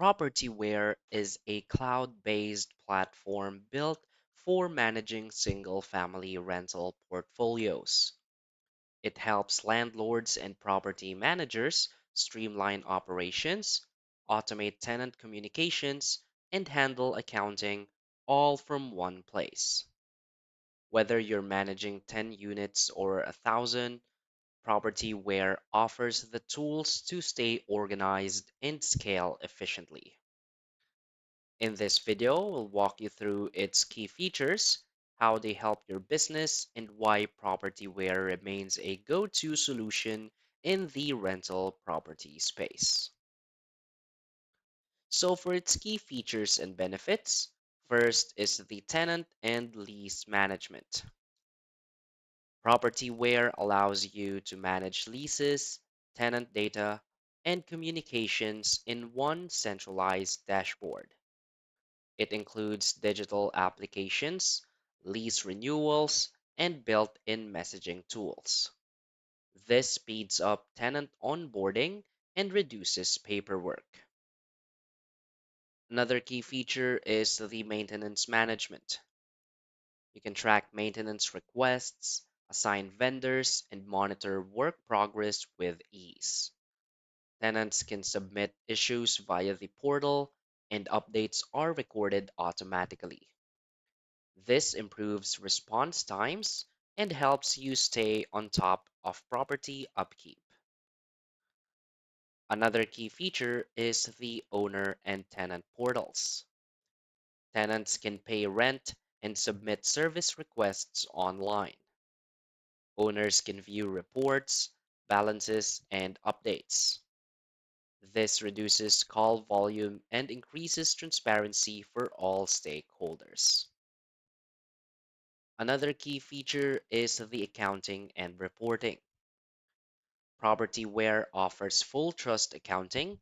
Propertyware is a cloud-based platform built for managing single-family rental portfolios. It helps landlords and property managers streamline operations, automate tenant communications, and handle accounting all from one place. Whether you're managing 10 units or 1,000, Propertyware offers the tools to stay organized and scale efficiently. In this video, we'll walk you through its key features, how they help your business, and why Propertyware remains a go-to solution in the rental property space. So for its key features and benefits, first is the tenant and lease management. Propertyware allows you to manage leases, tenant data, and communications in one centralized dashboard. It includes digital applications, lease renewals, and built-in messaging tools. This speeds up tenant onboarding and reduces paperwork. Another key feature is the maintenance management. You can track maintenance requests, assign vendors, and monitor work progress with ease. Tenants can submit issues via the portal, and updates are recorded automatically. This improves response times and helps you stay on top of property upkeep. Another key feature is the owner and tenant portals. Tenants can pay rent and submit service requests online. Owners can view reports, balances, and updates. This reduces call volume and increases transparency for all stakeholders. Another key feature is the accounting and reporting. Propertyware offers full trust accounting,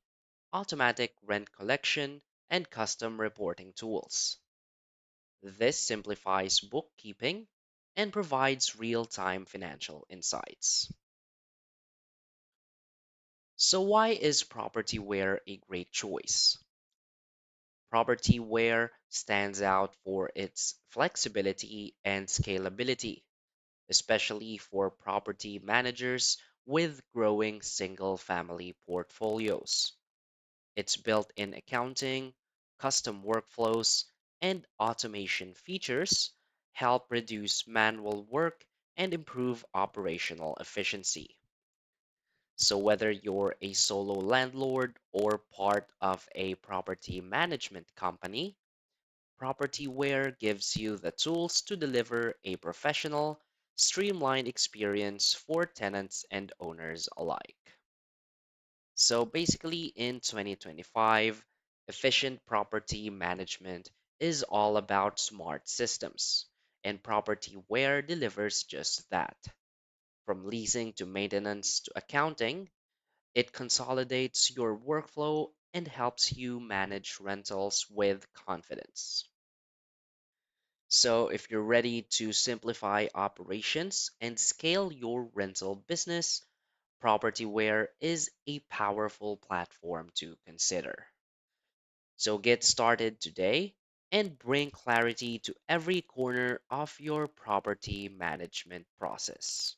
automatic rent collection, and custom reporting tools. This simplifies bookkeeping and provides real-time financial insights. So why is Propertyware a great choice? Propertyware stands out for its flexibility and scalability, especially for property managers with growing single-family portfolios. Its built-in accounting, custom workflows, and automation features help reduce manual work and improve operational efficiency. So whether you're a solo landlord or part of a property management company, Propertyware gives you the tools to deliver a professional, streamlined experience for tenants and owners alike. So basically, in 2025, efficient property management is all about smart systems, and Propertyware delivers just that. From leasing to maintenance to accounting, it consolidates your workflow and helps you manage rentals with confidence. So, if you're ready to simplify operations and scale your rental business, Propertyware is a powerful platform to consider. So, get started today and bring clarity to every corner of your property management process.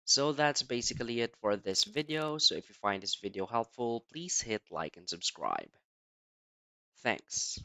So, that's basically it for this video. So, if you find this video helpful, please hit like and subscribe. Thanks.